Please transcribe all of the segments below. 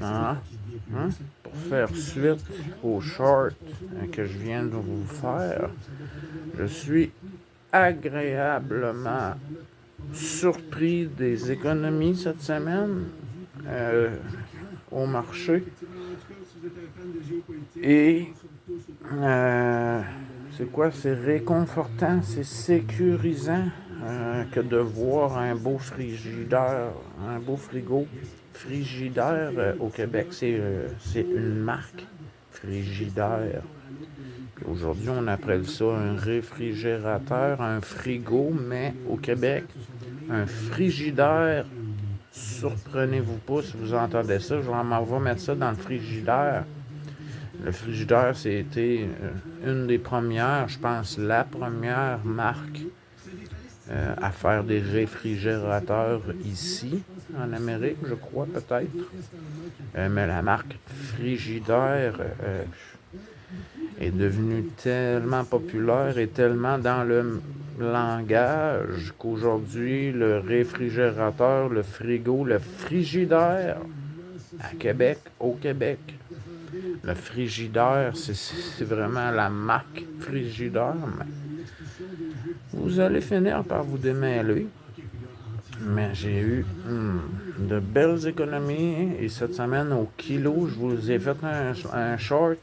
Hein? Hein? Pour faire suite au short que je viens de vous faire, je suis agréablement surpris des économies cette semaine au marché. Et c'est quoi? C'est réconfortant, c'est sécurisant que de voir un beau frigidaire, un beau frigo. Frigidaire au Québec, c'est une marque. Frigidaire. Puis aujourd'hui, on appelle ça un réfrigérateur, un frigo, mais au Québec, un frigidaire. Surprenez-vous pas si vous entendez ça. Je m'en vais mettre ça dans le frigidaire. Le frigidaire, c'était une des premières, je pense, la première marque à faire des réfrigérateurs ici, en Amérique, je crois, peut-être. Mais la marque Frigidaire est devenue tellement populaire et tellement dans le langage qu'aujourd'hui, le réfrigérateur, le frigo, le frigidaire, à Québec, au Québec, le frigidaire, c'est vraiment la marque Frigidaire. Mais vous allez finir par vous démêler. Mais j'ai eu de belles économies. Et cette semaine, au kilo, je vous ai fait un short.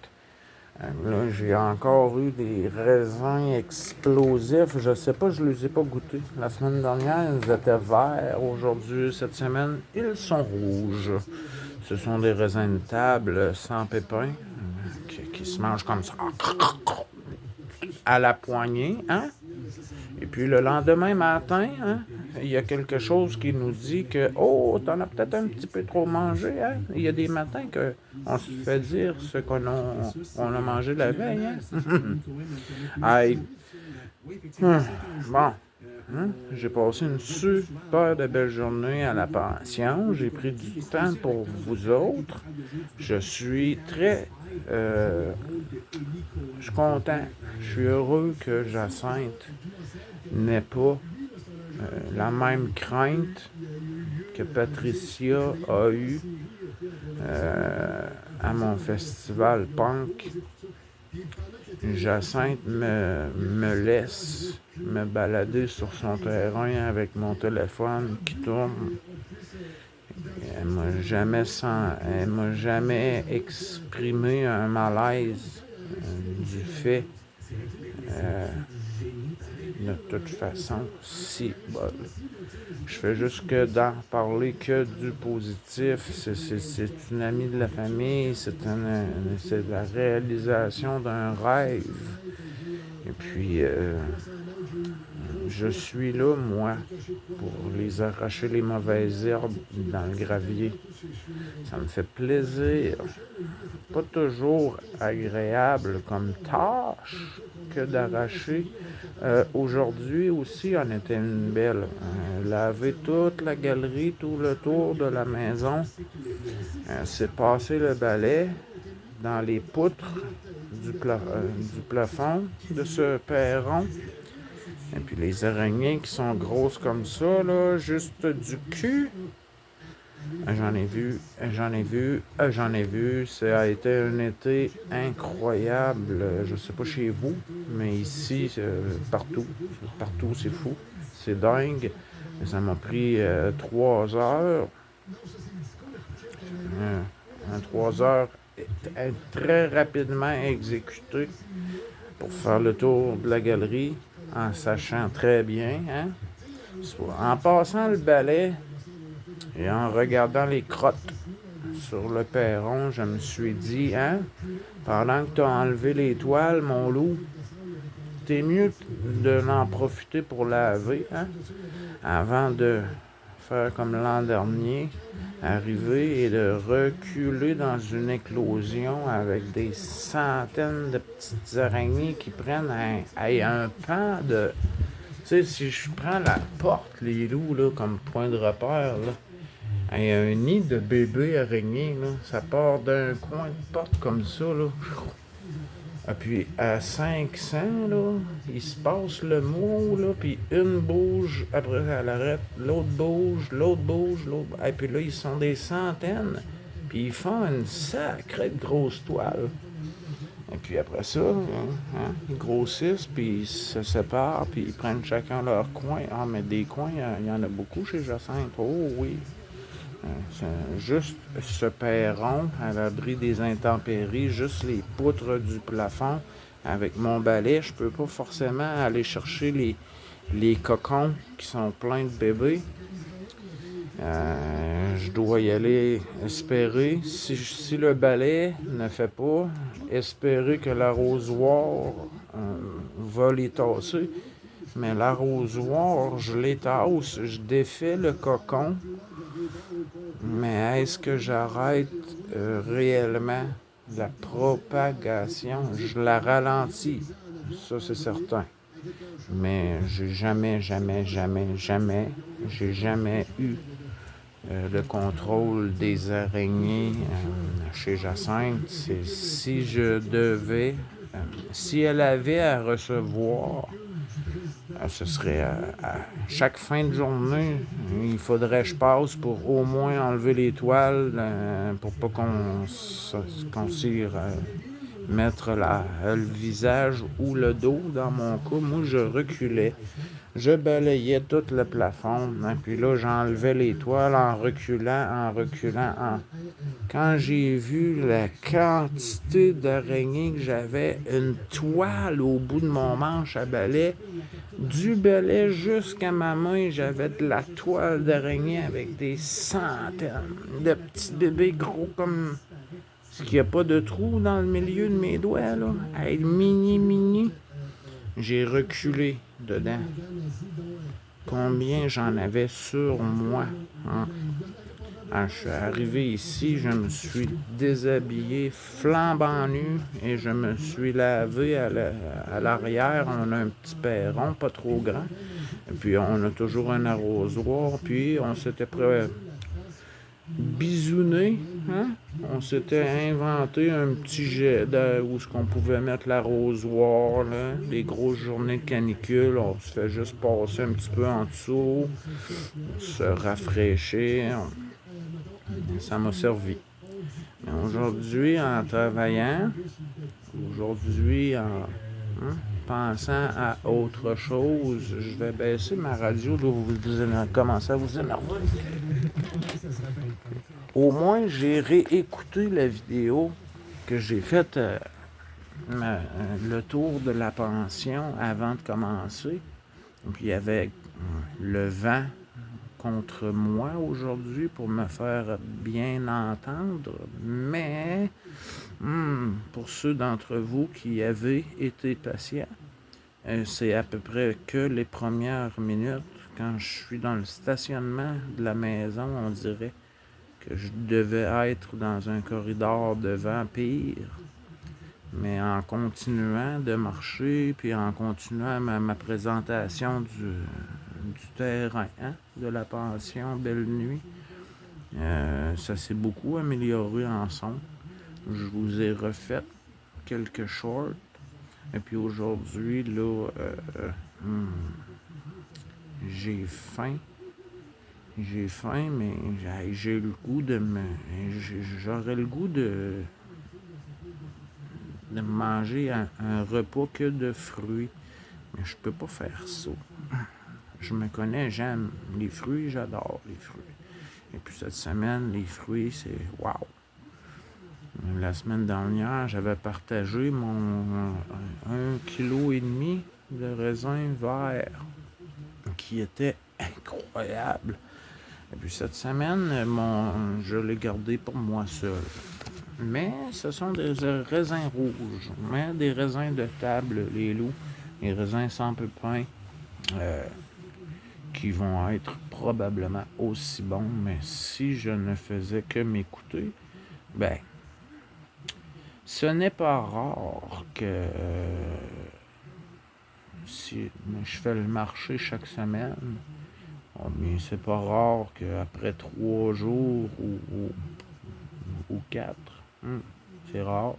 Là, j'ai encore eu des raisins explosifs. Je sais pas, je ne les ai pas goûtés. La semaine dernière, ils étaient verts. Aujourd'hui, cette semaine, ils sont rouges. Ce sont des raisins de table sans pépins qui se mangent comme ça à la poignée, hein? Et puis le lendemain matin, hein, il y a quelque chose qui nous dit que oh, t'en as peut-être un petit peu trop mangé, hein? Il y a des matins qu'on se fait dire ce on a mangé la veille, hein? Aïe. Bon. Hein? J'ai passé une super de belle journée à la pension. J'ai pris du temps pour vous autres. Je suis très... je suis content. Je suis heureux que Jacinthe n'ait pas la même crainte que Patricia a eue à mon festival punk. Jacinthe me laisse me balader sur son terrain avec mon téléphone qui tourne. Elle m'a jamais exprimé un malaise du fait de toute façon, si je fais juste que d'en parler que du positif. C'est une amie de la famille, c'est la réalisation d'un rêve. Et puis, je suis là, moi, pour les arracher les mauvaises herbes dans le gravier. Ça me fait plaisir. Pas toujours agréable comme tâche que d'arracher. Aujourd'hui aussi, on était une belle. Laver toute la galerie, tout le tour de la maison. C'est passer le balai dans les poutres du plafond de ce perron. Et puis les araignées qui sont grosses comme ça, là, juste du cul. J'en ai vu. Ça a été un été incroyable. Je sais pas chez vous, mais ici, partout, c'est fou. C'est dingue. Ça m'a pris 3 heures. 3 heures très rapidement exécuté pour faire le tour de la galerie en sachant très bien, hein? En passant le balai et en regardant les crottes sur le perron, je me suis dit, hein, pendant que tu as enlevé les toiles, mon loup, t'es mieux de l'en profiter pour laver, hein, avant de faire comme l'an dernier, arriver et de reculer dans une éclosion avec des centaines de petites araignées qui prennent un pan de... Tu sais, si je prends la porte, les loups, là, comme point de repère, là, un nid de bébés araignées, là, ça part d'un coin de porte comme ça, là. Et puis à 500, là, il se passe le mot, là, puis une bouge, après elle arrête, l'autre bouge, et puis là, ils sont des centaines. Puis ils font une sacrée grosse toile. Et puis après ça, ils grossissent, puis ils se séparent, puis ils prennent chacun leur coin. Ah, mais des coins, il y en a beaucoup chez Jacinthe. Oh oui. Juste ce perron à l'abri des intempéries, juste les poutres du plafond. Avec mon balai, je peux pas forcément aller chercher les cocons qui sont pleins de bébés. Je dois y aller espérer. Si le balai ne fait pas, espérer que l'arrosoir va les tasser. Mais l'arrosoir, je les tasse, je défais le cocon. Mais est-ce que j'arrête réellement la propagation? Je la ralentis, ça c'est certain. Mais j'ai jamais eu le contrôle des araignées chez Jacinthe. Si je devais, si elle avait à recevoir, ce serait à chaque fin de journée, il faudrait que je passe pour au moins enlever les toiles pour pas qu'on s'y mettre le visage ou le dos. Dans mon cas, moi, je reculais. Je balayais tout le plafond. Puis là, j'enlevais les toiles en reculant. Quand j'ai vu la quantité d'araignées que j'avais, une toile au bout de mon manche à balai, du balai jusqu'à ma main, j'avais de la toile d'araignée avec des centaines de petits bébés gros comme... Ce qu'il n'y a pas de trou dans le milieu de mes doigts, là. Hey, mini. J'ai reculé dedans. Combien j'en avais sur moi, hein? Quand je suis arrivé ici, je me suis déshabillé, flambant nu, et je me suis lavé à l'arrière. On a un petit perron, pas trop grand. Et puis on a toujours un arrosoir, puis on s'était bisouné, hein? On s'était inventé un petit jet où ce qu'on pouvait mettre l'arrosoir, là. Les grosses journées de canicule, on se fait juste passer un petit peu en dessous, se rafraîchir. Ça m'a servi. Mais aujourd'hui, en travaillant, en pensant à autre chose, je vais baisser ma radio, là, vous commencez à vous énerver. Au moins, j'ai réécouté la vidéo que j'ai faite le tour de la pension avant de commencer. Puis il y avait le vent contre moi aujourd'hui pour me faire bien entendre, mais pour ceux d'entre vous qui avaient été patients, c'est à peu près que les premières minutes. Quand je suis dans le stationnement de la maison, on dirait que je devais être dans un corridor de vent pire. Mais en continuant de marcher, puis en continuant ma présentation du terrain, hein, de la pension Belle Nuit, ça s'est beaucoup amélioré en son. Je vous ai refait quelques shorts. Et puis aujourd'hui, là, j'ai faim. J'ai faim, mais j'ai le goût j'aurais le goût de manger un repas que de fruits. Mais je peux pas faire ça. Je me connais, j'aime les fruits, j'adore les fruits. Et puis cette semaine, les fruits, c'est wow! La semaine dernière, j'avais partagé mon 1,5 kg de raisins verts, qui était incroyable. Et puis cette semaine, je l'ai gardé pour moi seul. Mais ce sont des raisins rouges, mais des raisins de table, les loups, les raisins sans pépins, qui vont être probablement aussi bons. Mais si je ne faisais que m'écouter, ben, ce n'est pas rare que si je fais le marché chaque semaine, mais c'est pas rare qu'après 3 jours ou 4, c'est rare.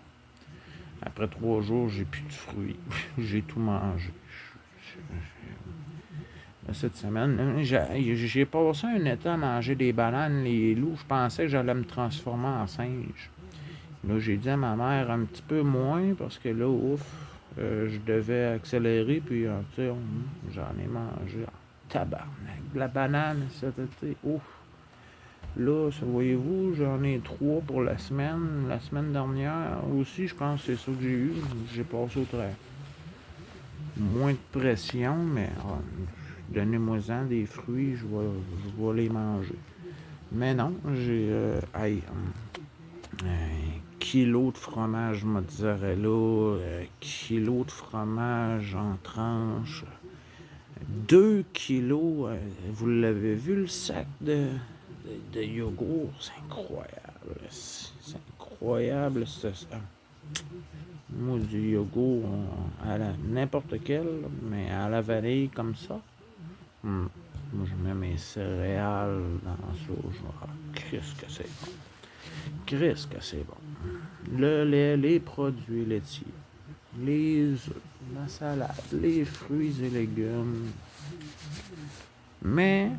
Après 3 jours, j'ai plus de fruits. J'ai tout mangé. cette semaine. J'ai passé un été à manger des bananes, les loups. Je pensais que j'allais me transformer en singe. Là, j'ai dit à ma mère un petit peu moins parce que là, ouf, je devais accélérer. Puis, tu sais, j'en ai mangé en tabarnak. De la banane cet été, ouf. Là, voyez-vous, j'en ai 3 pour la semaine. La semaine dernière aussi, je pense que c'est ça que j'ai eu. J'ai passé au travers. Moins de pression, mais donnez-moi-en des fruits, je vais les manger. Mais non, j'ai un kilo de fromage mozzarella, kilo de fromage en tranches, 2 kilos, vous l'avez vu le sac de yogourt, c'est incroyable. C'est incroyable, ça. Moi, du yogourt à n'importe quel, mais à la vanille comme ça. Moi, je mets mes céréales dans ça. Qu'est-ce que c'est bon. Qu'est-ce que c'est bon. Le lait, les produits laitiers, les œufs, la salade, les fruits et légumes. Mais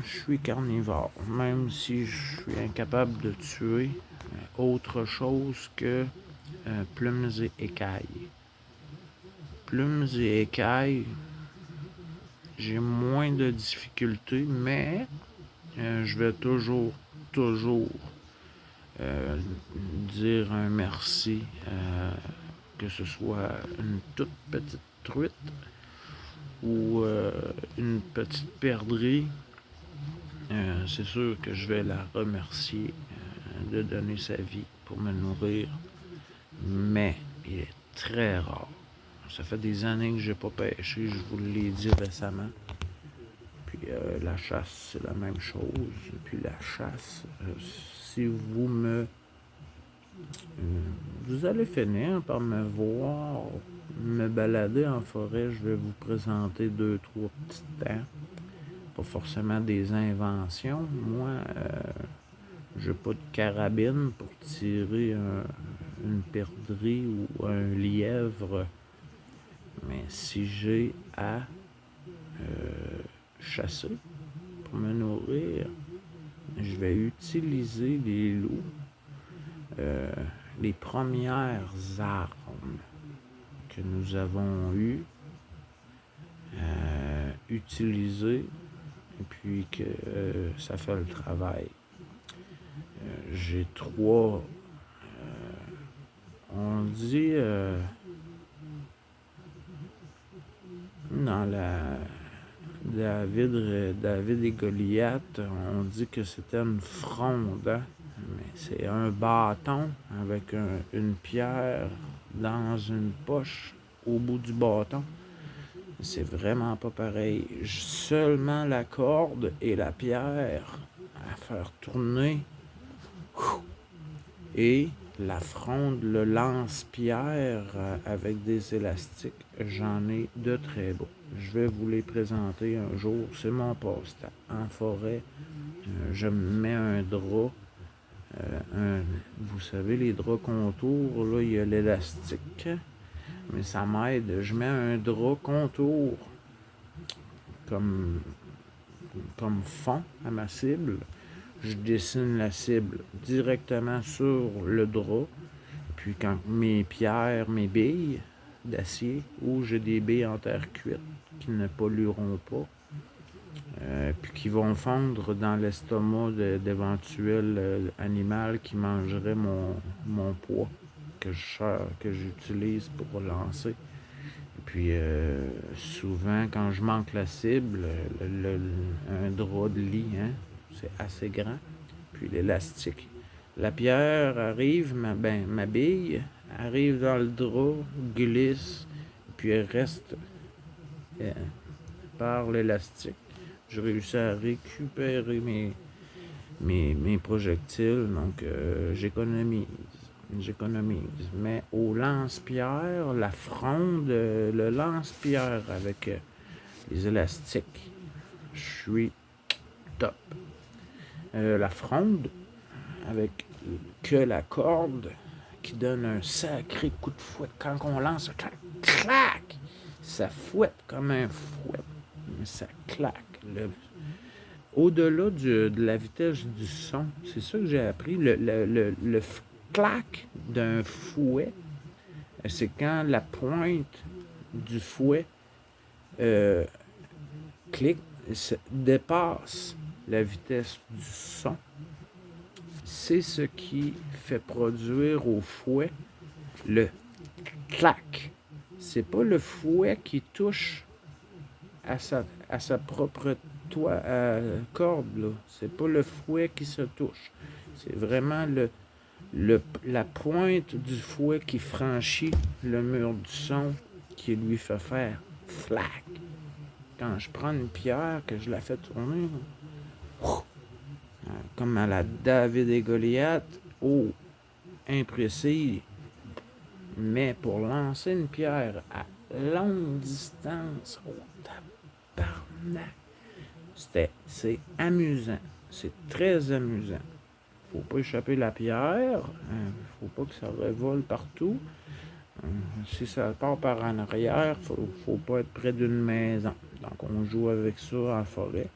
je suis carnivore, même si je suis incapable de tuer autre chose que plumes et écailles. Plumes et écailles, j'ai moins de difficultés, mais je vais toujours dire un merci, que ce soit une toute petite truite ou une petite perdrix. C'est sûr que je vais la remercier de donner sa vie pour me nourrir, mais il est très rare. Ça fait des années que je n'ai pas pêché, je vous l'ai dit récemment. Puis la chasse, c'est la même chose. Puis la chasse, si vous allez finir par me voir me balader en forêt, je vais vous présenter 2-3 petits temps. Pas forcément des inventions. Moi, j'ai pas de carabine pour tirer une perdrix ou un lièvre. Mais si j'ai à chasser pour me nourrir, je vais utiliser les loups. Les premières armes que nous avons eues, utilisées, et puis que ça fait le travail. J'ai 3, on dit, dans David et Goliath, on dit que c'était une fronde, hein? Mais c'est un bâton avec une pierre dans une poche au bout du bâton. C'est vraiment pas pareil. Seulement la corde et la pierre à faire tourner. Et la fronde, le lance-pierre avec des élastiques, j'en ai de très beaux. Je vais vous les présenter un jour. C'est mon passe-temps. En forêt, je me mets un drap. Vous savez, les draps contours, là, il y a l'élastique. Mais ça m'aide. Je mets un drap contour comme fond à ma cible. Je dessine la cible directement sur le drap. Puis quand mes pierres, mes billes d'acier, ou j'ai des billes en terre cuite qui ne pollueront pas, puis qui vont fondre dans l'estomac d'éventuels animaux qui mangeraient mon poids que j'utilise pour lancer. Et puis souvent, quand je manque la cible, un drap de lit, hein, c'est assez grand. Puis l'élastique. La pierre arrive, ma bille arrive dans le drap, glisse, puis elle reste par l'élastique. Je réussis à récupérer mes projectiles, donc j'économise. Mais au lance-pierre, la fronde, le lance-pierre avec les élastiques, je suis top. La fronde, avec que la corde qui donne un sacré coup de fouet. Quand on lance, clac, clac, ça fouette comme un fouet. ça claque. Au-delà de la vitesse du son, c'est ça que j'ai appris, le clac d'un fouet, c'est quand la pointe du fouet clique, dépasse la vitesse du son. C'est ce qui fait produire au fouet le clac. C'est pas le fouet qui touche à sa propre corde, là. C'est pas le fouet qui se touche. C'est vraiment la pointe du fouet qui franchit le mur du son qui lui fait faire flac. Quand je prends une pierre, que je la fais tourner, comme à la David et Goliath, imprécis, mais pour lancer une pierre à longue distance, tabarnak, c'est amusant. C'est très amusant. Faut pas échapper la pierre. Faut pas que ça revole partout. Si ça part par en arrière, faut pas être près d'une maison. Donc on joue avec ça en forêt.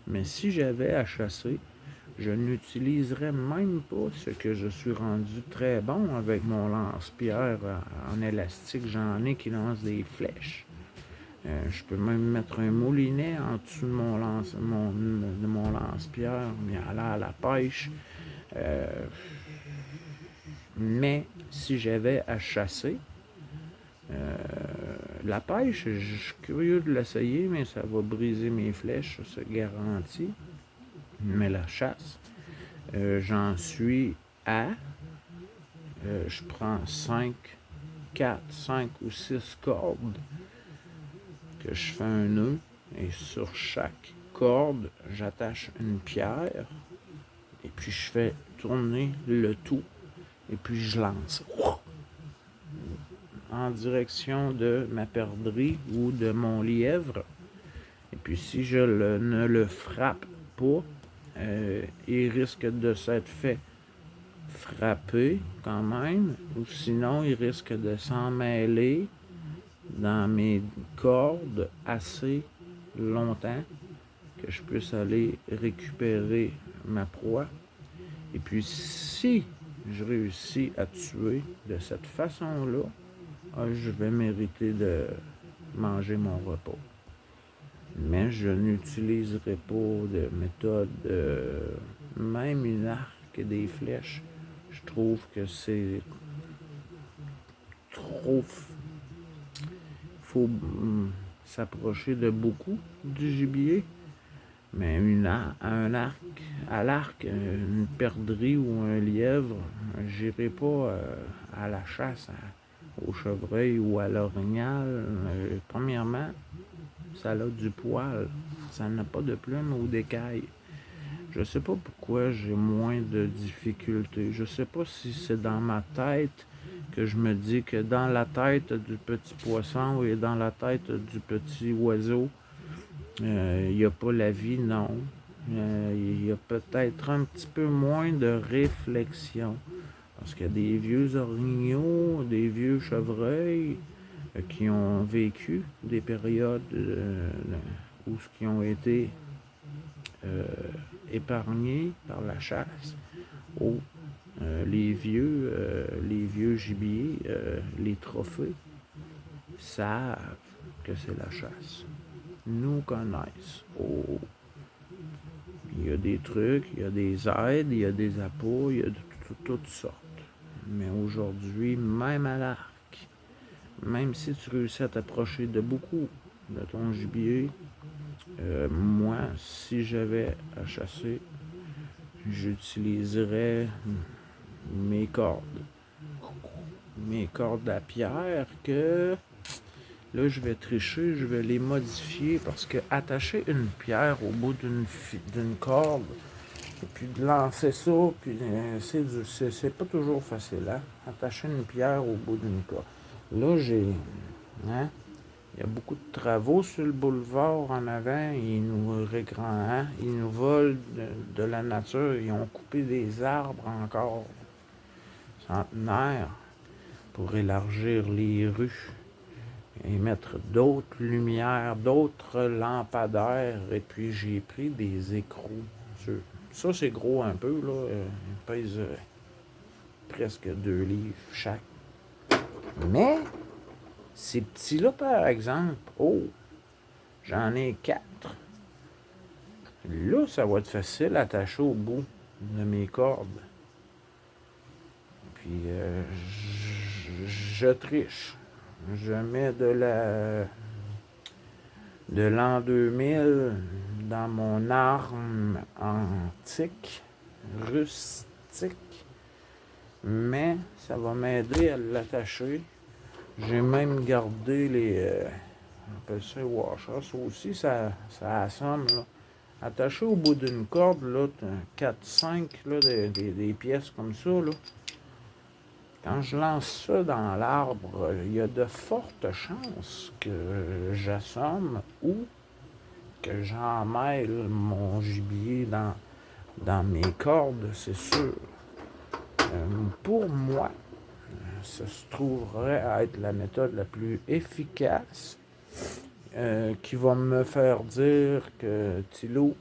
Mais si j'avais à chasser, je n'utiliserais même pas ce que je suis rendu très bon avec mon lance-pierre en élastique. J'en ai qui lancent des flèches. Je peux même mettre un moulinet en dessous de mon lance-pierre, mais aller à la pêche. Mais si j'avais à chasser, la pêche, je suis curieux de l'essayer, mais ça va briser mes flèches, ça se garantit. Mais la chasse, j'en suis à... je prends 4, 5 ou 6 cordes que je fais un nœud et sur chaque corde, j'attache une pierre et puis je fais tourner le tout et puis je lance en direction de ma perdrix ou de mon lièvre. Et puis si je ne le frappe pas, il risque de s'être fait frapper quand même, ou sinon il risque de s'en mêler dans mes cordes assez longtemps que je puisse aller récupérer ma proie. Et puis si je réussis à tuer de cette façon-là, je vais mériter de manger mon repas. Mais je n'utiliserai pas de méthode, même une arc et des flèches. Je trouve que c'est trop... faut s'approcher de beaucoup du gibier. Mais un arc, à l'arc, une perdrix ou un lièvre, j'irai pas à la chasse au chevreuil ou à l'orignal. Premièrement, ça a du poil. Ça n'a pas de plumes ou d'écailles. Je sais pas pourquoi j'ai moins de difficultés. Je sais pas si c'est dans ma tête que je me dis que dans la tête du petit poisson et dans la tête du petit oiseau, il n'y a pas la vie, non. Il y a peut-être un petit peu moins de réflexion. Parce qu'il y a des vieux orignaux, des vieux chevreuils qui ont vécu des périodes où qui ont été épargnés par la chasse. Les vieux gibiers, les trophées, savent que c'est la chasse. Nous connaissent. Il y a des trucs, il y a des aides, il y a des appâts, il y a de toutes sortes. Mais aujourd'hui, même à l'arc, même si tu réussis à t'approcher de beaucoup de ton gibier, moi, si j'avais à chasser, j'utiliserais mes cordes. Mes cordes à pierre que... Là, je vais tricher, je vais les modifier parce que attacher une pierre au bout d'une corde, et puis de lancer ça, puis c'est pas toujours facile, hein? Attacher une pierre au bout d'une corde. Là, il y a beaucoup de travaux sur le boulevard en avant. Ils nous volent de la nature. Ils ont coupé des arbres encore centenaires pour élargir les rues. et mettre d'autres lumières, d'autres lampadaires. Et puis j'ai pris des écrous. Ça, c'est gros un peu, là. Ils pèsent presque 2 livres chaque. Mais ces petits-là, par exemple, j'en ai 4. Là, ça va être facile à attacher au bout de mes cordes. Puis, je triche. Je mets de l'an 2000 dans mon arme antique, rustique. Mais ça va m'aider à l'attacher. J'ai même gardé on appelle ça washers. Ça aussi, ça assomme, là. Attaché au bout d'une corde, là, 4-5 là, des pièces comme ça, là. Quand je lance ça dans l'arbre, il y a de fortes chances que j'assomme ou que j'emmêle mon gibier dans mes cordes, c'est sûr. Pour moi, ça se trouverait à être la méthode la plus efficace qui va me faire dire que Thilo,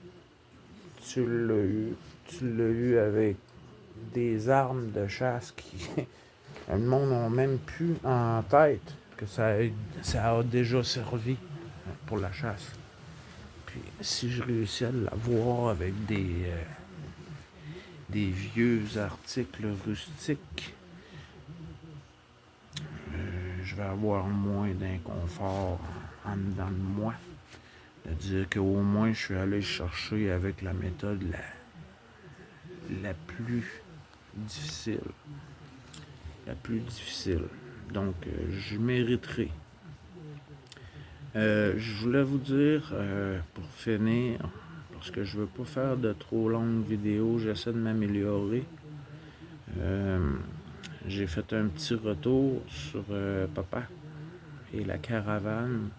tu l'as eu avec des armes de chasse qui le monde n'a même plus en tête que ça a déjà servi pour la chasse. Puis si je réussis à l'avoir avec des vieux articles rustiques, je vais avoir moins d'inconfort en dedans de moi. De dire qu'au moins je suis allé chercher avec la méthode la plus difficile. La plus difficile. Donc, je mériterai. Je voulais vous dire, pour finir, parce que je veux pas faire de trop longues vidéos, j'essaie de m'améliorer. J'ai fait un petit retour sur papa et la caravane.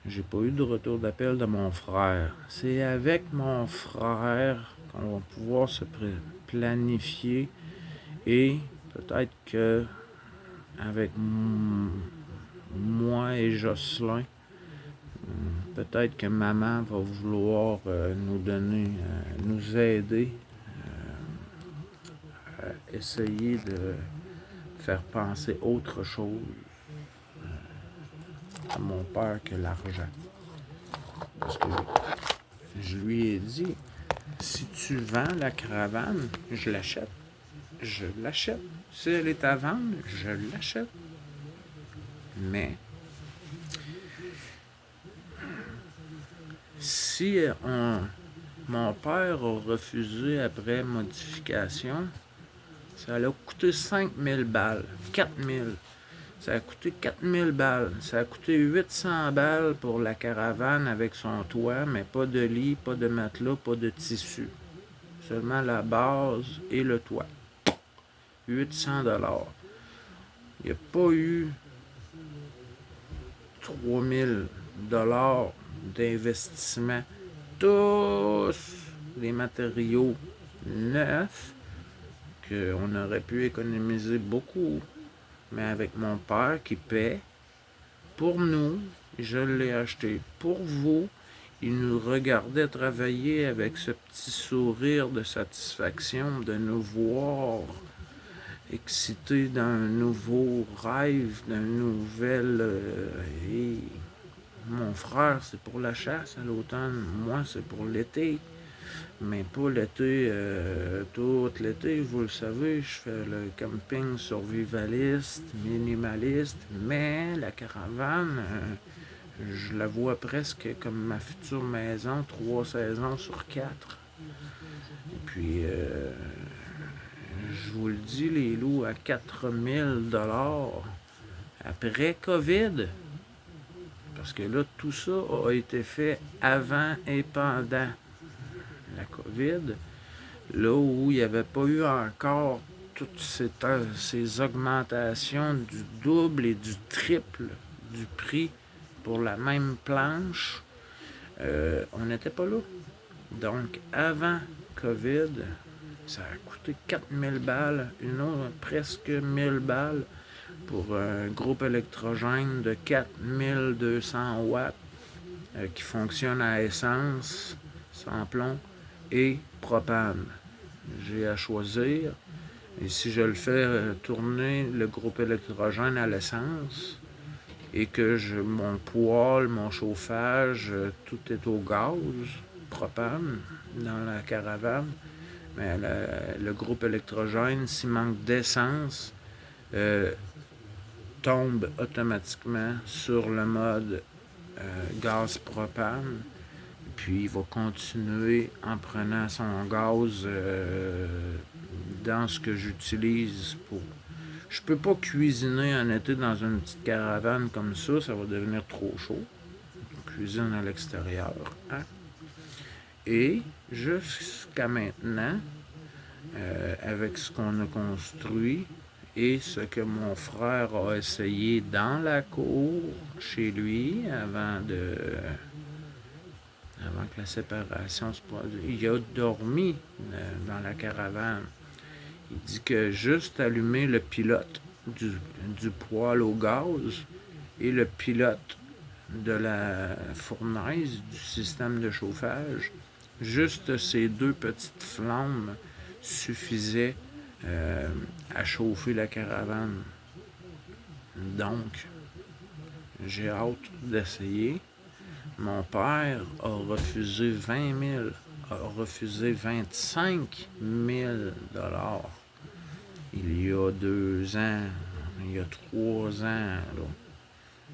J'ai pas eu de retour d'appel de mon frère. C'est avec mon frère qu'on va pouvoir se planifier et peut-être que avec moi et Jocelyn, peut-être que maman va vouloir nous aider à essayer de faire penser autre chose à mon père que l'argent. Parce que je lui ai dit, si tu vends la caravane, je l'achète. Je l'achète. Si elle est à vendre, je l'achète. Mais si mon père a refusé après modification, ça a coûté 5000 balles, 4000. Ça a coûté 4000 balles. Ça a coûté 800 balles pour la caravane avec son toit, mais pas de lit, pas de matelas, pas de tissu. Seulement la base et le toit. 800 dollars. Il n'y a pas eu 3000 dollars d'investissement. Tous les matériaux neufs qu'on aurait pu économiser beaucoup. Mais avec mon père qui paie, pour nous, je l'ai acheté. Pour vous, il nous regardait travailler avec ce petit sourire de satisfaction de nous voir excités d'un nouveau rêve, d'un nouvel... et mon frère, c'est pour la chasse à l'automne. Moi, c'est pour l'été. Mais pas l'été, tout l'été, vous le savez, je fais le camping survivaliste, minimaliste, mais la caravane, je la vois presque comme ma future maison, 3 saisons sur 4. Et puis, je vous le dis, les loups, à 4000 $ après COVID, parce que là, tout ça a été fait avant et pendant la COVID, là où il n'y avait pas eu encore toutes ces augmentations du double et du triple du prix pour la même planche, on n'était pas là. Donc, avant COVID, ça a coûté 4000 balles, une autre presque 1000 balles pour un groupe électrogène de 4200 watts qui fonctionne à essence, sans plomb et propane. J'ai à choisir. Et si je le fais tourner le groupe électrogène à l'essence et que mon poêle, mon chauffage, tout est au gaz, propane dans la caravane, mais le groupe électrogène, s'il manque d'essence, tombe automatiquement sur le mode gaz propane. Puis il va continuer en prenant son gaz dans ce que j'utilise pour. Je peux pas cuisiner en été dans une petite caravane comme ça va devenir trop chaud. Je cuisine à l'extérieur. Hein? Et jusqu'à maintenant, avec ce qu'on a construit et ce que mon frère a essayé dans la cour chez lui avant que la séparation se produise, il a dormi dans la caravane. Il dit que juste allumer le pilote du poêle au gaz et le pilote de la fournaise du système de chauffage, juste ces deux petites flammes suffisaient à chauffer la caravane. Donc, j'ai hâte d'essayer. Mon père a refusé 20 000, a refusé 25 000 $. Il y a 2 ans, il y a 3 ans, là.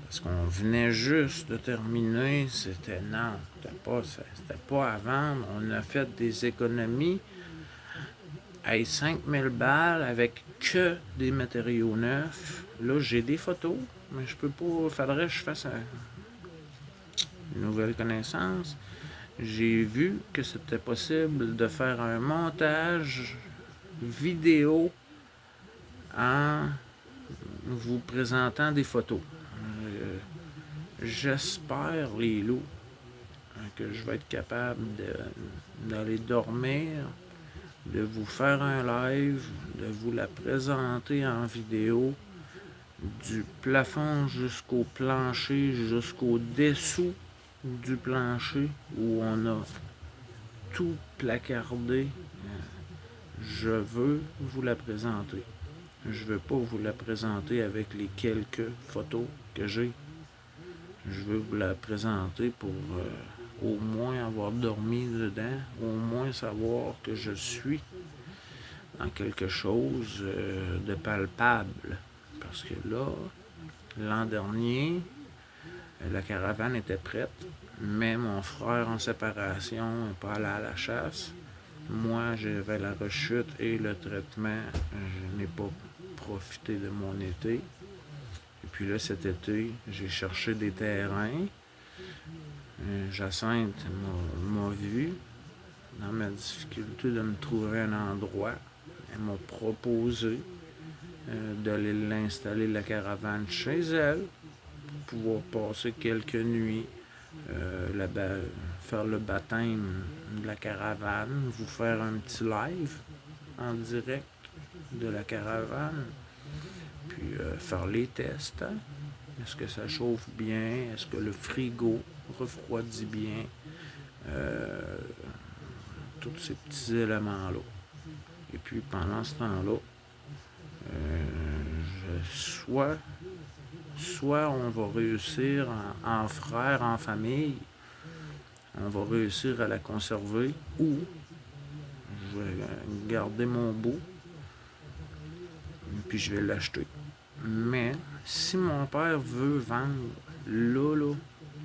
Parce qu'on venait juste de terminer, c'était pas à vendre. On a fait des économies à 5 000 balles avec que des matériaux neufs. Là, j'ai des photos, mais je peux pas. Faudrait que je fasse une nouvelle connaissance. J'ai vu que c'était possible de faire un montage vidéo en vous présentant des photos. J'espère, les loups, que je vais être capable d'aller dormir, de vous faire un live, de vous la présenter en vidéo, du plafond jusqu'au plancher, jusqu'au dessous du plancher où on a tout placardé. Je veux vous la présenter. Je veux pas vous la présenter avec les quelques photos que j'ai. Je veux vous la présenter pour au moins avoir dormi dedans, au moins savoir que je suis dans quelque chose de palpable. Parce que là, l'an dernier, la caravane était prête, mais mon frère en séparation n'est pas allé à la chasse. Moi, j'avais la rechute et le traitement. Je n'ai pas profité de mon été. Et puis là, cet été, j'ai cherché des terrains. Jacinthe m'a vu dans ma difficulté de me trouver un endroit. Elle m'a proposé d'aller l'installer la caravane chez elle pour pouvoir passer quelques nuits là-bas, faire le baptême de la caravane, vous faire un petit live en direct de la caravane, puis faire les tests. Hein? Est-ce que ça chauffe bien? Est-ce que le frigo refroidit bien? Tous ces petits éléments-là. Et puis pendant ce temps-là, soit on va réussir en frère, en famille, on va réussir à la conserver, ou je vais garder mon bout, puis je vais l'acheter. Mais si mon père veut vendre, là,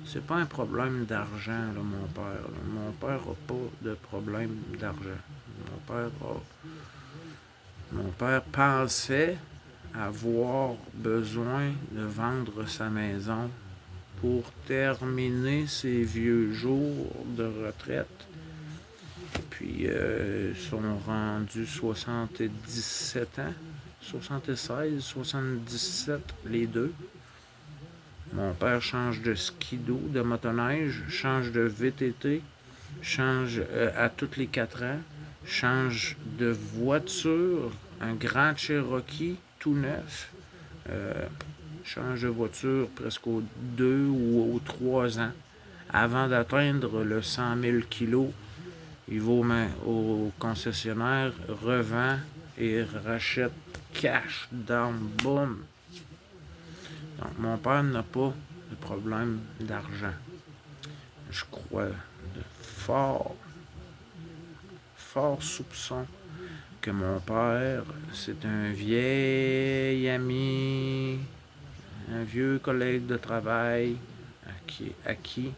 c'est pas un problème d'argent, là, mon père. Là. Mon père n'a pas de problème d'argent. Mon père pensait avoir besoin de vendre sa maison pour terminer ses vieux jours de retraite. Puis ils sont rendus 77 ans, 76, 77, les deux. Mon père change de skidoo, de motoneige, change de VTT, change à tous les 4 ans, change de voiture, un grand Cherokee tout neuf, change de voiture presque aux 2 ou aux 3 ans. Avant d'atteindre le 100 000 kilos, il va au concessionnaire, revend et rachète cash, down, boum. Donc, mon père n'a pas de problème d'argent. Je crois de fort soupçon que mon père, c'est un vieil ami, un vieux collègue de travail à qui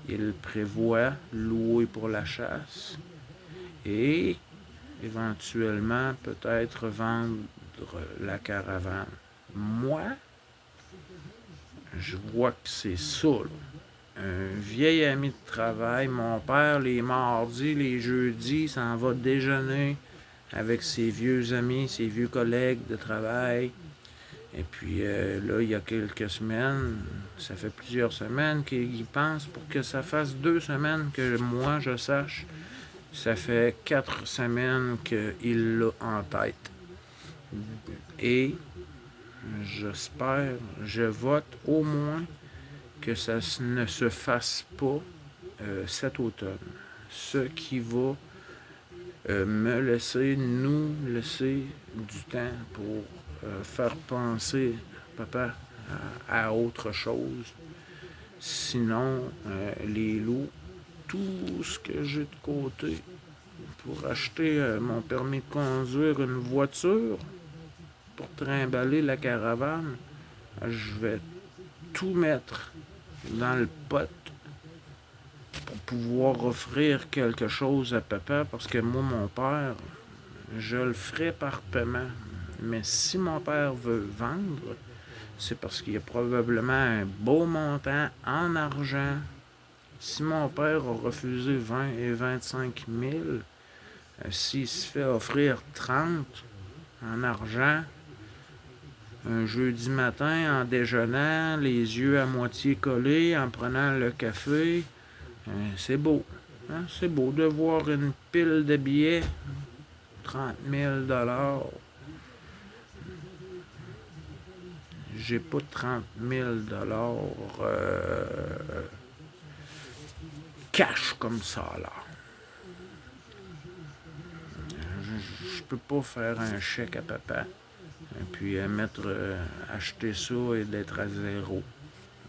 il prévoit louer pour la chasse et éventuellement peut-être vendre la caravane. Moi, je vois que c'est ça, là. Un vieil ami de travail, mon père, les mardis, les jeudis, s'en va déjeuner avec ses vieux amis, ses vieux collègues de travail. Et puis là, il y a quelques semaines, ça fait plusieurs semaines qu'il y pense pour que ça fasse 2 semaines que moi, je sache. Ça fait 4 semaines qu'il l'a en tête. Et j'espère, je vote au moins que ça ne se fasse pas cet automne. Ce qui va nous laisser du temps pour faire penser papa à autre chose. Sinon, les loups, tout ce que j'ai de côté pour acheter mon permis de conduire une voiture, pour trimballer la caravane, je vais tout mettre dans le pot pour pouvoir offrir quelque chose à papa, parce que moi, mon père, je le ferai par paiement. Mais si mon père veut vendre, c'est parce qu'il y a probablement un beau montant en argent. Si mon père a refusé 20 et 25 000, s'il se fait offrir 30 en argent, un jeudi matin, en déjeunant, les yeux à moitié collés, en prenant le café, c'est beau. Hein? C'est beau de voir une pile de billets, 30 000 $. J'ai pas 30 000 $ cash comme ça, là. Je peux pas faire un chèque à papa et puis acheter ça et d'être à zéro.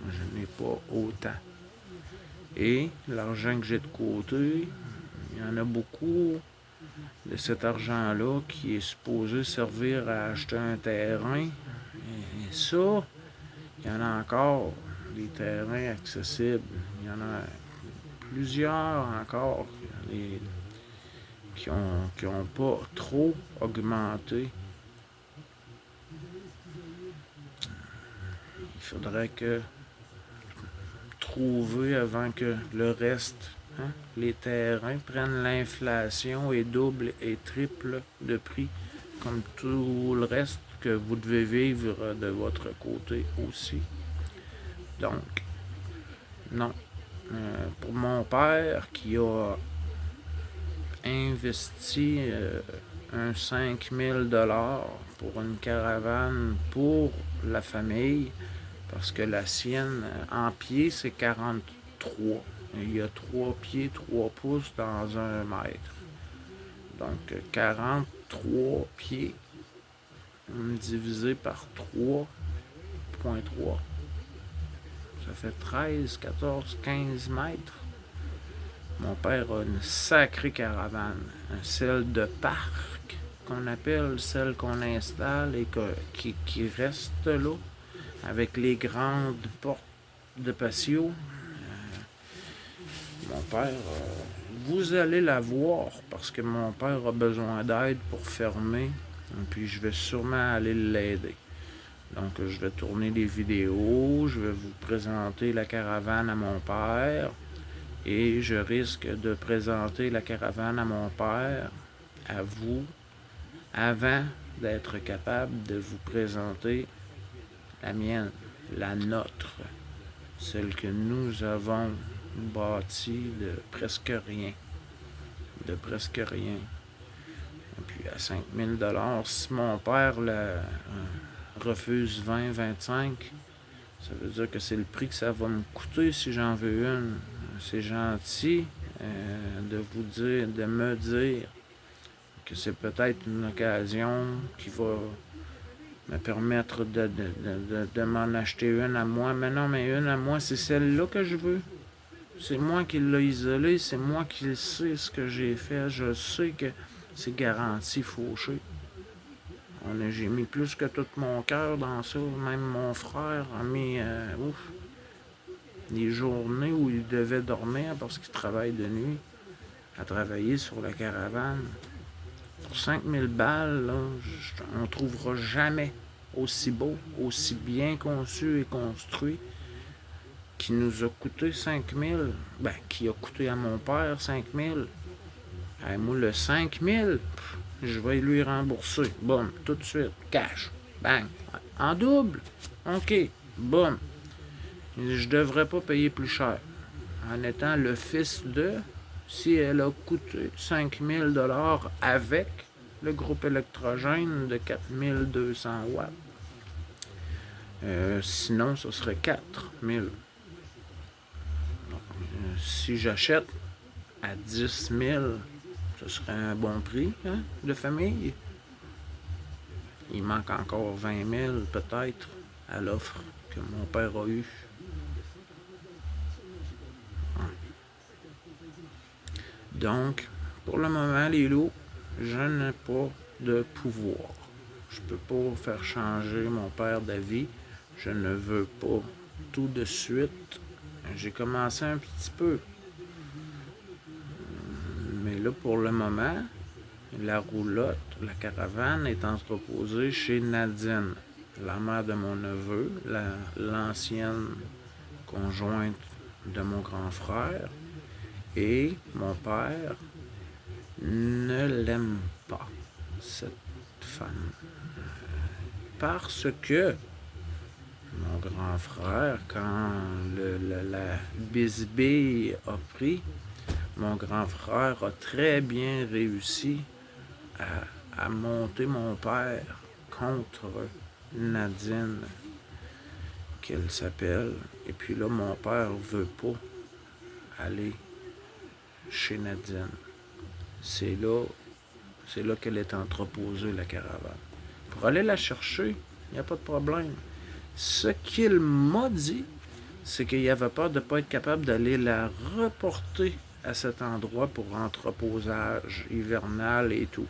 Je n'ai pas autant. Et l'argent que j'ai de côté, il y en a beaucoup de cet argent-là qui est supposé servir à acheter un terrain. Et ça, il y en a encore des terrains accessibles. Il y en a plusieurs encore qui ont pas trop augmenté. Il faudrait que trouver avant que le reste, hein, les terrains prennent l'inflation et double et triple de prix, comme tout le reste que vous devez vivre de votre côté aussi. Donc, non. Pour mon père qui a investi un 5 000 $ pour une caravane pour la famille, parce que la sienne, en pied, c'est 43. Il y a 3 pieds, 3 pouces dans 1 mètre. Donc, 43 pieds divisé par 3,3. Ça fait 13, 14, 15 mètres. Mon père a une sacrée caravane, celle de parc, qu'on appelle celle qu'on installe et qui reste là, avec les grandes portes de patio. Mon père, vous allez la voir parce que mon père a besoin d'aide pour fermer, et puis je vais sûrement aller l'aider. Donc, je vais tourner des vidéos, je vais vous présenter la caravane à mon père. Et je risque de présenter la caravane à mon père, à vous, avant d'être capable de vous présenter la mienne, la nôtre, celle que nous avons bâtie de presque rien. Et puis à 5 000 $, si mon père refuse 20, 25, ça veut dire que c'est le prix que ça va me coûter si j'en veux une. C'est gentil de vous dire, de me dire que c'est peut-être une occasion qui va me permettre de m'en acheter une à moi. Mais non, mais une à moi, c'est celle-là que je veux. C'est moi qui l'ai isolée, c'est moi qui sais ce que j'ai fait. Je sais que c'est garanti fauché. J'ai mis plus que tout mon cœur dans ça. Même mon frère a mis les journées où il devait dormir parce qu'il travaille de nuit à travailler sur la caravane. Pour 5000 balles, là, on ne trouvera jamais aussi beau, aussi bien conçu et construit, qui nous a coûté 5000, qui a coûté à mon père 5000. Moi, le 5000, je vais lui rembourser. Boum, tout de suite, cash, bang, en double. OK, boum. Je devrais pas payer plus cher. En étant le fils de, si elle a coûté 5000 $ avec le groupe électrogène de 4200 watts. Sinon, ce serait 4000. Si j'achète à 10 000, ce serait un bon prix de famille. Il manque encore 20 000 peut-être à l'offre que mon père a eue. Donc, pour le moment, les loups, je n'ai pas de pouvoir. Je ne peux pas faire changer mon père d'avis. Je ne veux pas tout de suite. J'ai commencé un petit peu. Mais là, pour le moment, la roulotte, la caravane est entreposée chez Nadine, la mère de mon neveu, l'ancienne conjointe de mon grand frère. Et mon père ne l'aime pas, cette femme. Parce que mon grand frère, quand la bisbille a pris, mon grand frère a très bien réussi à monter mon père contre Nadine, qu'elle s'appelle. Et puis là, mon père veut pas aller chez Nadine. C'est là qu'elle est entreposée, la caravane. Pour aller la chercher, il n'y a pas de problème. Ce qu'il m'a dit, c'est qu'il avait peur de ne pas être capable d'aller la reporter à cet endroit pour entreposage hivernal et tout.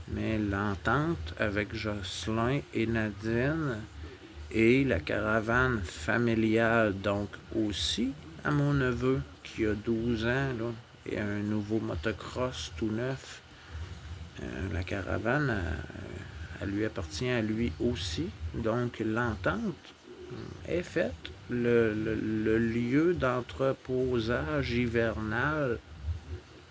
Mais l'entente avec Jocelyn et Nadine et la caravane familiale, donc aussi à mon neveu qui a 12 ans là, et un nouveau motocross tout neuf, la caravane elle lui appartient à lui aussi. Donc l'entente est faite. Le lieu d'entreposage hivernal,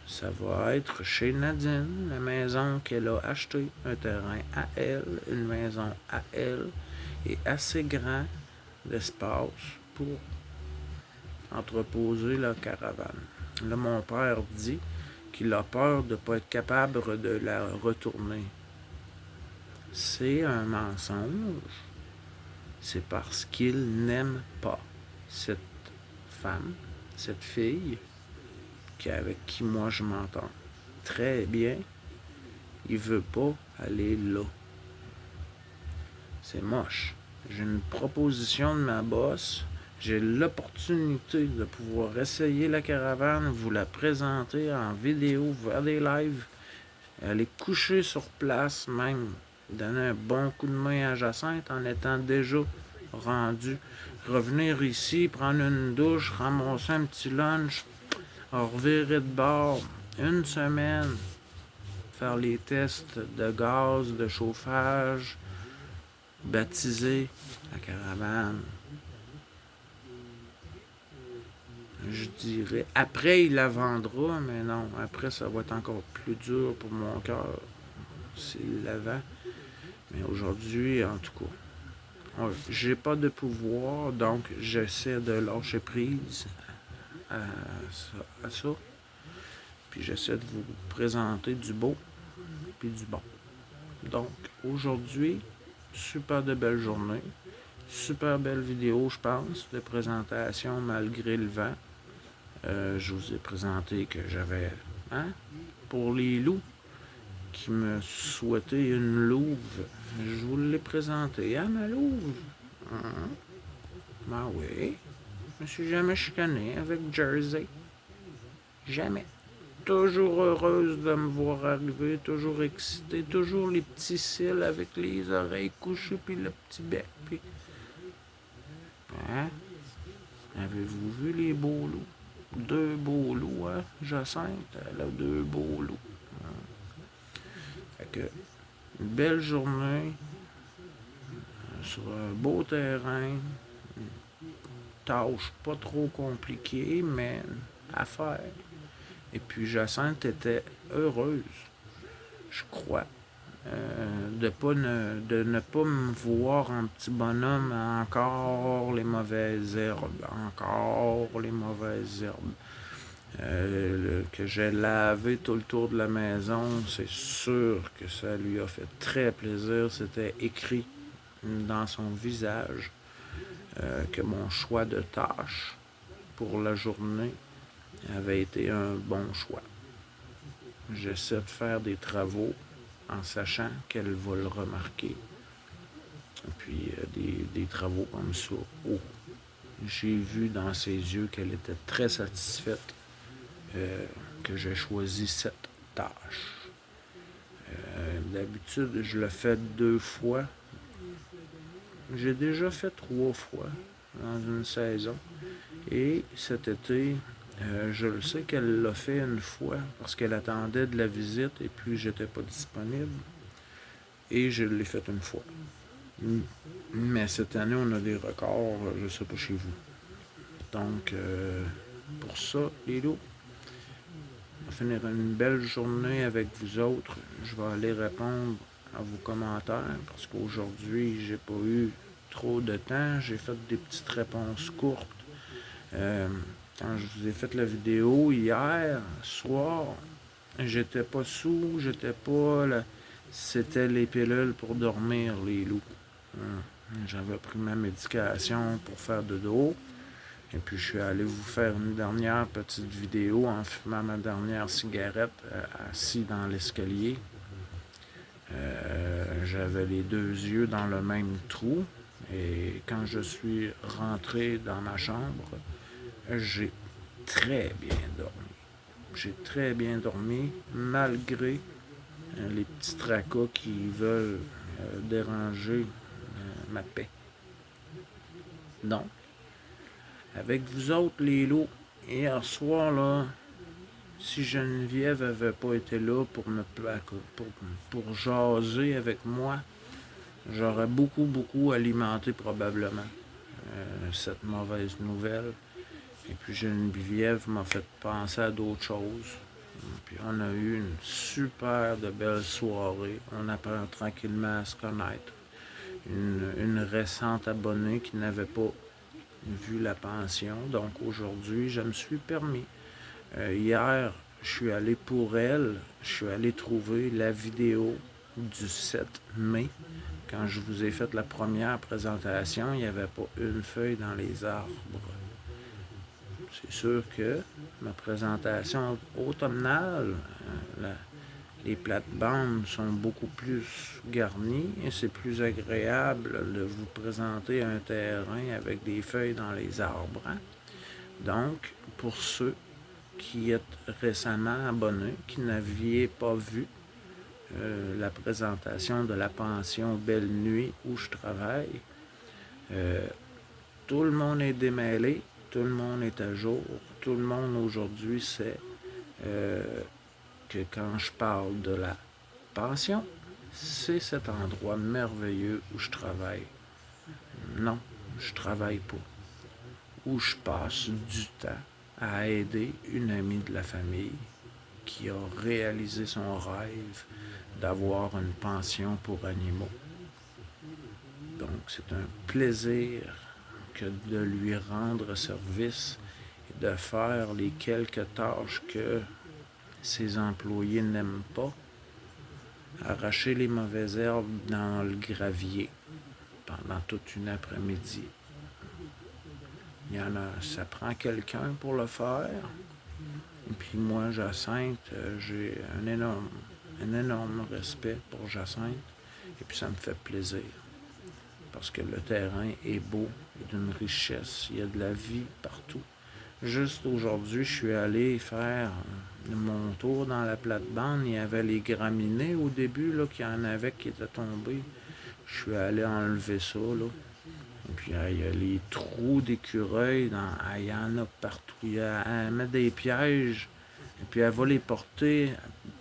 ça va être chez Nadine, la maison qu'elle a achetée, un terrain à elle, une maison à elle, et assez grand d'espace pour entreposer la caravane. Là, mon père dit qu'il a peur de ne pas être capable de la retourner. C'est un mensonge. C'est parce qu'il n'aime pas cette femme, cette fille, avec qui moi je m'entends très bien. Il veut pas aller là. C'est moche. J'ai une proposition de ma boss. J'ai l'opportunité de pouvoir essayer la caravane, vous la présenter en vidéo, faire des lives, aller coucher sur place même, donner un bon coup de main à Jacinthe en étant déjà rendu, revenir ici, prendre une douche, ramasser un petit lunch, revirer de bord, une semaine, faire les tests de gaz, de chauffage, baptiser la caravane. Je dirais, après il la vendra, mais non, après ça va être encore plus dur pour mon cœur s'il la vend. Mais aujourd'hui, en tout cas, j'ai pas de pouvoir, donc j'essaie de lâcher prise à ça. Puis j'essaie de vous présenter du beau puis du bon. Donc aujourd'hui, super de belle journée. Super belle vidéo, je pense, de présentation malgré le vent. Je vous ai présenté que j'avais, hein, pour les loups qui me souhaitaient une louve, je vous l'ai présenté, hein, ma louve? Hein? Ben oui, je me suis jamais chicané avec Jersey. Jamais. Toujours heureuse de me voir arriver, toujours excitée, toujours les petits cils avec les oreilles couchées, puis le petit bec, puis... Hein? Avez-vous vu les beaux loups? Deux beaux loups, hein? Jacinthe, elle a deux beaux loups. Fait que, une belle journée, sur un beau terrain, une tâche pas trop compliquée, mais à faire. Et puis Jacinthe était heureuse, je crois, de ne pas me voir en petit bonhomme, encore les mauvaises herbes, encore les mauvaises herbes. Que j'ai lavé tout le tour de la maison, c'est sûr que ça lui a fait très plaisir. C'était écrit dans son visage que mon choix de tâche pour la journée avait été un bon choix. J'essaie de faire des travaux en sachant qu'elle va le remarquer. Et puis des travaux comme ça. Oh. J'ai vu dans ses yeux qu'elle était très satisfaite que j'ai choisi cette tâche. D'habitude, je le fais 2 fois. J'ai déjà fait 3 fois dans une saison. Et cet été, je le sais qu'elle l'a fait une fois parce qu'elle attendait de la visite et puis j'étais pas disponible. Et je l'ai fait une fois. Mais cette année, on a des records, je sais pas chez vous. Donc, pour ça, les loups, on va finir une belle journée avec vous autres. Je vais aller répondre à vos commentaires parce qu'aujourd'hui, j'ai pas eu trop de temps. J'ai fait des petites réponses courtes. Quand je vous ai fait la vidéo hier soir, j'étais pas sous, j'étais pas là. C'était les pilules pour dormir, les loups. J'avais pris ma médication pour faire de dos. Et puis je suis allé vous faire une dernière petite vidéo en fumant ma dernière cigarette assis dans l'escalier. J'avais les 2 yeux dans le même trou. Et quand je suis rentré dans ma chambre, j'ai très bien dormi. J'ai très bien dormi, malgré les petits tracas qui veulent déranger ma paix. Donc, avec vous autres, les loups, hier soir, là, si Geneviève avait pas été là pour jaser avec moi, j'aurais beaucoup alimenté probablement cette mauvaise nouvelle. Et puis Geneviève m'a fait penser à d'autres choses. Puis on a eu une super de belle soirée. On apprend tranquillement à se connaître. Une récente abonnée qui n'avait pas vu la pension. Donc aujourd'hui, je me suis permis. Hier, je suis allé pour elle, je suis allé trouver la vidéo du 7 mai. Quand je vous ai fait la première présentation, il n'y avait pas une feuille dans les arbres. C'est sûr que ma présentation automnale, les plates-bandes sont beaucoup plus garnies et c'est plus agréable de vous présenter un terrain avec des feuilles dans les arbres. Hein? Donc, pour ceux qui êtes récemment abonnés, qui n'aviez pas vu la présentation de la pension Belle Nuit où je travaille, tout le monde est démêlé, tout le monde est à jour, tout le monde aujourd'hui sait que quand je parle de la pension, c'est cet endroit merveilleux où je travaille. Non, je travaille pas. Où je passe du temps à aider une amie de la famille qui a réalisé son rêve d'avoir une pension pour animaux. Donc c'est un plaisir que de lui rendre service et de faire les quelques tâches que ses employés n'aiment pas. arracher les mauvaises herbes dans le gravier pendant toute une après-midi. Il y en a, ça prend quelqu'un pour le faire. Et puis moi, Jacinthe, j'ai un énorme respect pour Jacinthe. Et puis ça me fait plaisir. Parce que le terrain est beau, et d'une richesse. Il y a de la vie partout. Juste aujourd'hui, je suis allé faire mon tour dans la plate-bande. Il y avait les graminées au début, là, qu'il y en avait qui étaient tombés. Je suis allé enlever ça, là. Et puis, il y a les trous d'écureuils. Il y en a partout. Elle met des pièges. Et puis, elle va les porter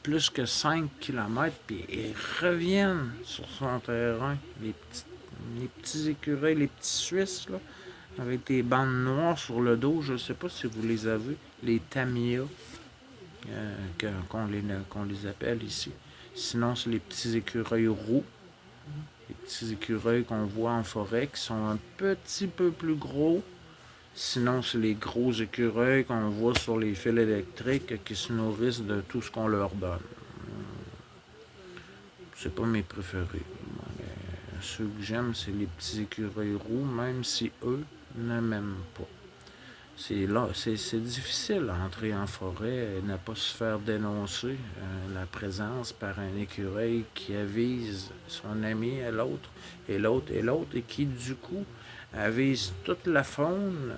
plus que 5 km. Puis, ils reviennent sur son terrain. Les petits écureuils, les petits Suisses, là, avec des bandes noires sur le dos. Je ne sais pas si vous les avez. Les tamias, qu'on les appelle ici. Sinon, c'est les petits écureuils roux. Les petits écureuils qu'on voit en forêt qui sont un petit peu plus gros. Sinon, c'est les gros écureuils qu'on voit sur les fils électriques qui se nourrissent de tout ce qu'on leur donne. C'est pas mes préférés. Ceux que j'aime, c'est les petits écureuils roux, même si eux ne m'aiment pas. C'est difficile d'entrer en forêt et ne pas se faire dénoncer la présence par un écureuil qui avise son ami à l'autre, et l'autre, et l'autre, et qui, du coup, avise toute la faune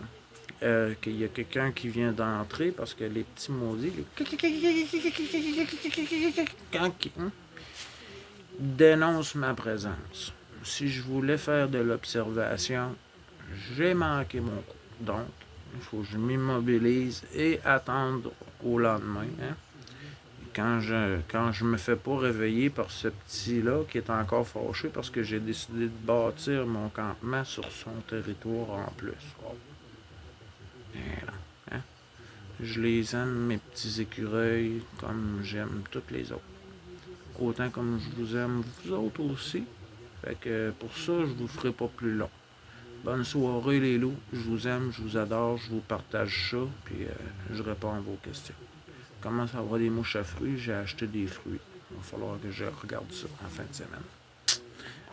qu'il y a quelqu'un qui vient d'entrer parce que les petits maudits, dénoncent ma présence. Si je voulais faire de l'observation, j'ai manqué mon coup. Donc, il faut que je m'immobilise et attendre au lendemain. Hein? Quand je me fais pas réveiller par ce petit-là qui est encore fâché parce que j'ai décidé de bâtir mon campement sur son territoire en plus. Oh. Hein? Je les aime, mes petits écureuils, comme j'aime toutes les autres. Autant comme je vous aime vous autres aussi. Fait que pour ça, je vous ferai pas plus long. Bonne soirée les loups, je vous aime, je vous adore, je vous partage ça, puis je réponds à vos questions. Comment ça va des mouches à fruits? J'ai acheté des fruits. Il va falloir que je regarde ça en fin de semaine.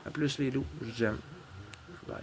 A plus les loups, je vous aime. Bye.